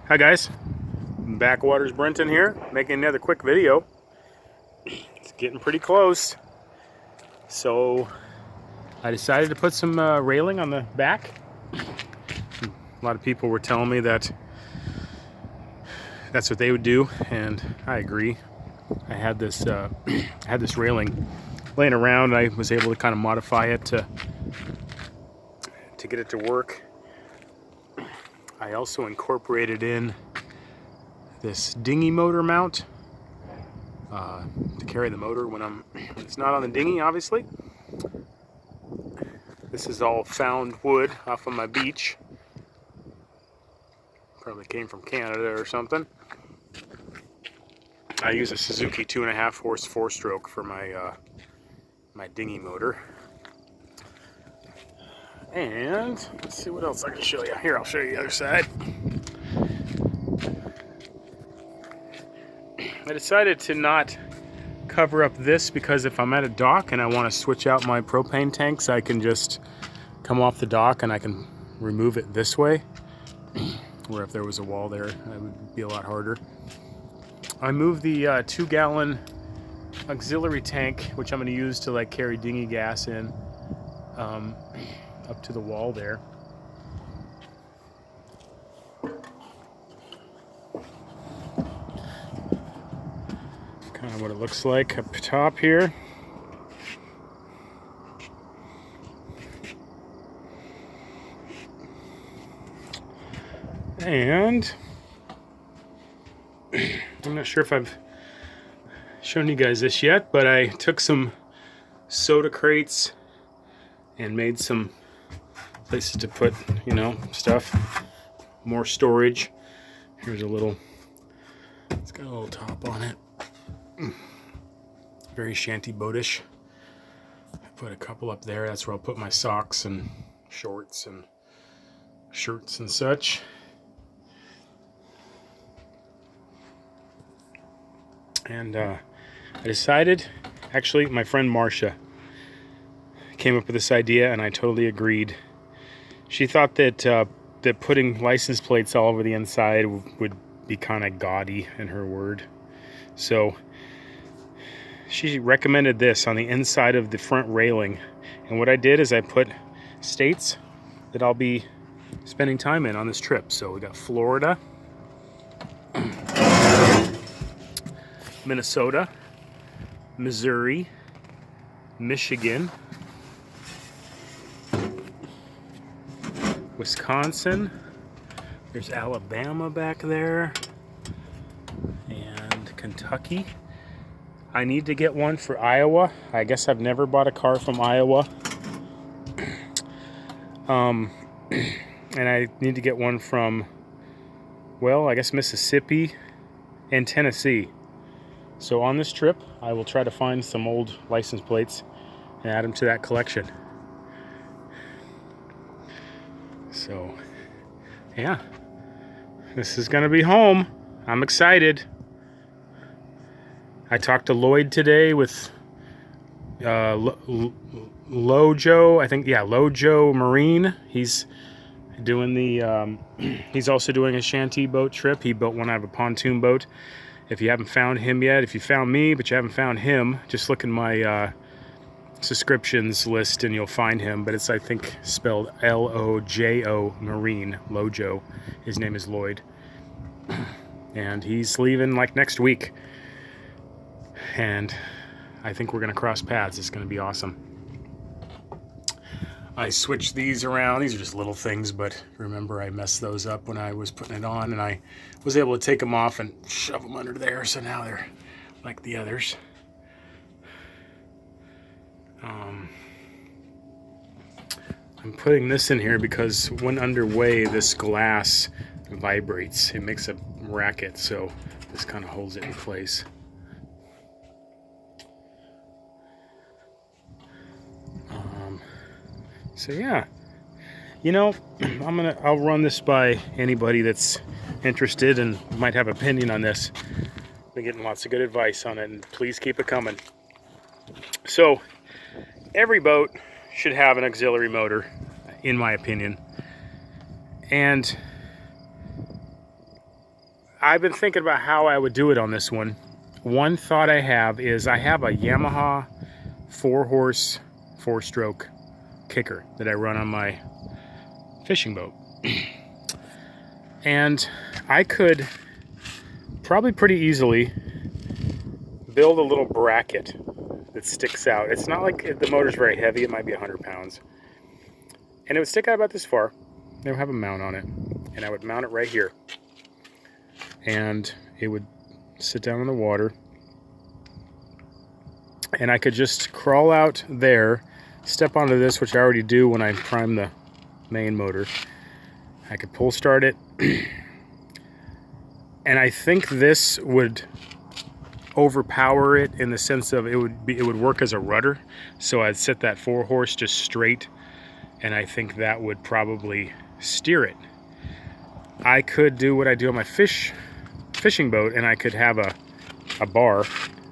Hi guys, Backwaters Brenton here, making another quick video. It's getting pretty close, so I decided to put some railing on the back. A lot of people were telling me that that's what they would do, and I agree. I had this railing laying around. I was able to kind of modify it to get it to work. I also incorporated in this dinghy motor mount to carry the motor when it's not on the dinghy, obviously. This is all found wood off of my beach. Probably came from Canada or something. I use a Suzuki 2.5 horse 4-stroke for my my dinghy motor. And let's see what else I can show you. Here, I'll show you the other side. I decided to not cover up this because if I'm at a dock and I want to switch out my propane tanks, I can just come off the dock and I can remove it this way. Where if there was a wall there, it would be a lot harder. I moved the 2-gallon auxiliary tank, which I'm going to use to like carry dinghy gas in, up to the wall there. Kind of what it looks like up top here. And I'm not sure if I've shown you guys this yet, but I took some soda crates and made some places to put, you know, stuff, more storage. Here's a little, it's got a little top on it. Very shanty boatish. I put a couple up there. That's where I'll put my socks and shorts and shirts and such. And I decided, actually, my friend Marcia came up with this idea, and I totally agreed. She thought that that putting license plates all over the inside would be kind of gaudy, in her word. So she recommended this on the inside of the front railing. And what I did is I put states that I'll be spending time in on this trip. So we got Florida, Minnesota, Missouri, Michigan, Wisconsin, there's Alabama back there, and Kentucky. I need to get one for Iowa. I guess I've never bought a car from Iowa. And I need to get one from, well, I guess Mississippi and Tennessee. So on this trip, I will try to find some old license plates and add them to that collection. So, yeah, this is gonna be home. I'm excited. I talked to Lloyd today with Lojo, I think, yeah, Lojo Marine. He's doing the, he's also doing a Shanty boat trip. He built one out of a pontoon boat. If you haven't found him yet, if you found me but you haven't found him, just look in my subscriptions list and you'll find him. But it's, I think, spelled L-O-J-O Marine, Lojo. His name is Lloyd. And he's leaving like next week. And I think we're going to cross paths. It's going to be awesome. I switched these around. These are just little things, but remember I messed those up when I was putting it on, and I was able to take them off and shove them under there, so now they're like the others. I'm putting this in here because when underway, this glass vibrates. It makes a racket, so this kind of holds it in place. So yeah, you know, I'll run this by anybody that's interested and might have opinion on this. Been getting lots of good advice on it, and please keep it coming. So every boat should have an auxiliary motor, in my opinion. And I've been thinking about how I would do it on this one. One thought I have is I have a Yamaha 4-horse, 4-stroke kicker that I run on my fishing boat. And I could probably pretty easily build a little bracket that sticks out. It's not like the motor's very heavy, it might be 100 pounds. And it would stick out about this far. It would have a mount on it. And I would mount it right here. And it would sit down in the water. And I could just crawl out there, step onto this, which I already do when I prime the main motor. I could pull start it. And I think this would overpower it in the sense of it would work as a rudder. So I'd set that 4-horse just straight, and I think that would probably steer it. I could do what I do on my fishing boat, and I could have a bar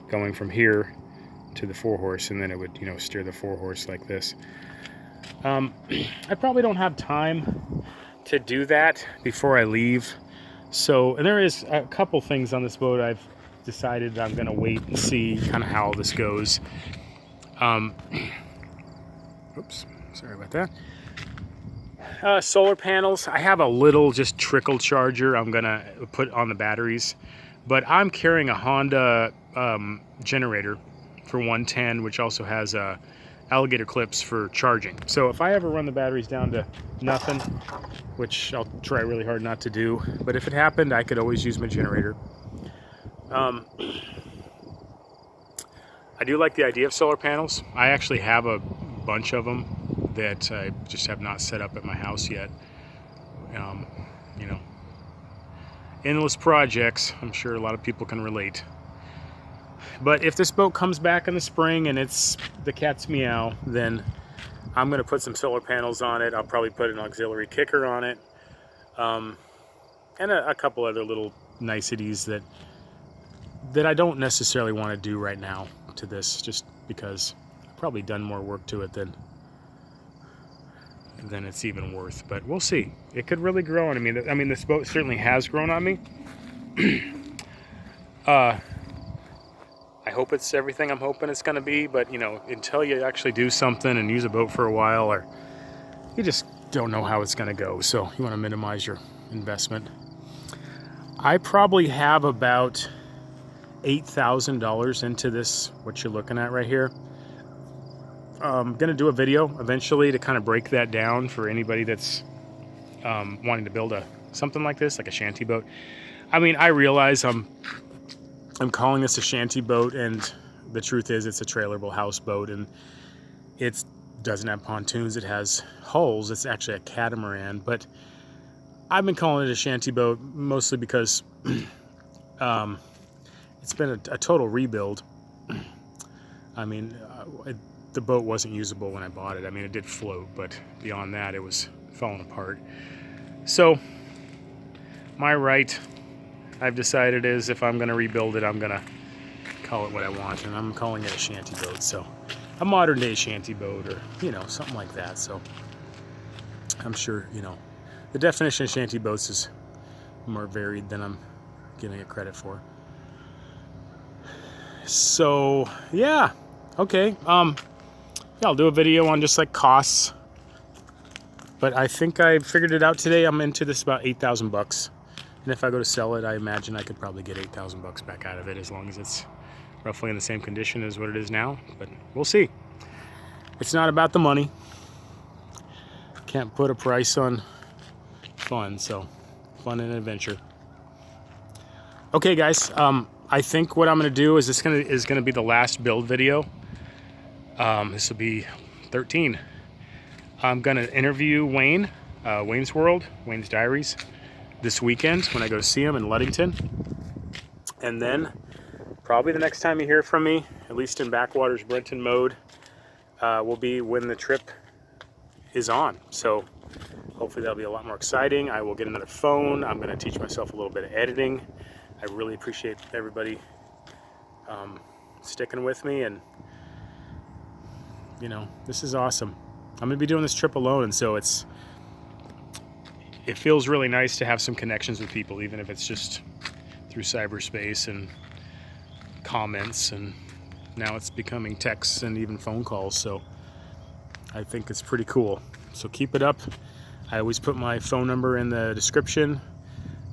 going from here to the 4-horse, and then it would, you know, steer the 4-horse like this. I probably don't have time to do that before I leave. So, and there is a couple things on this boat I've decided I'm going to wait and see kind of how this goes. Oops, sorry about that. Solar panels, I have a little just trickle charger I'm going to put on the batteries, but I'm carrying a Honda generator for 110, which also has alligator clips for charging. So if I ever run the batteries down to nothing, which I'll try really hard not to do, but if it happened, I could always use my generator. I do like the idea of solar panels. I actually have a bunch of them that I just have not set up at my house yet. You know, endless projects. I'm sure a lot of people can relate. But if this boat comes back in the spring and it's the cat's meow, then I'm going to put some solar panels on it. I'll probably put an auxiliary kicker on it. And a couple other little niceties that I don't necessarily want to do right now to this, just because I've probably done more work to it than it's even worth. But we'll see. It could really grow on me. I mean, this boat certainly has grown on me. I hope it's everything I'm hoping it's going to be, but you know, until you actually do something and use a boat for a while, or you just don't know how it's going to go. So you want to minimize your investment. I probably have about $8,000 into this, what you're looking at right here. I'm going to do a video eventually to kind of break that down for anybody that's wanting to build something like this, like a shanty boat. I mean, I realize I'm calling this a shanty boat, and the truth is it's a trailerable houseboat, and it doesn't have pontoons. It has hulls. It's actually a catamaran, but I've been calling it a shanty boat mostly because it's been a total rebuild. I mean, the boat wasn't usable when I bought it. I mean, it did float, but beyond that, it was falling apart. So, my right, I've decided is if I'm going to rebuild it, I'm going to call it what I want, and I'm calling it a shanty boat. So a modern day shanty boat, or you know, something like that. So I'm sure, you know, the definition of shanty boats is more varied than I'm giving it credit for. So yeah, okay. Yeah, I'll do a video on just like costs, but I think I figured it out today. I'm into this about $8,000. And if I go to sell it, I imagine I could probably get $8,000 back out of it, as long as it's roughly in the same condition as what it is now. But we'll see. It's not about the money. Can't put a price on fun, so fun and adventure. Okay, guys. I think what I'm going to do is this is going to be the last build video. This will be 13. I'm going to interview Wayne, Wayne's World, Wayne's Diaries, this weekend when I go to see him in Ludington. And then probably the next time you hear from me, at least in Backwaters Brenton mode, will be when the trip is on. So hopefully that'll be a lot more exciting. I will get another phone. I'm going to teach myself a little bit of editing. I really appreciate everybody sticking with me, and you know, this is awesome. I'm going to be doing this trip alone, and so it feels really nice to have some connections with people, even if it's just through cyberspace and comments, and now it's becoming texts and even phone calls. So I think it's pretty cool. So keep it up. I always put my phone number in the description,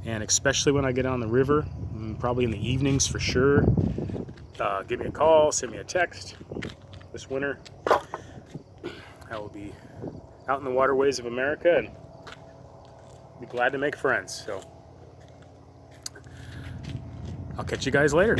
and especially when I get on the river, probably in the evenings for sure, give me a call, send me a text. This winter I will be out in the waterways of America and be glad to make friends. So I'll catch you guys later.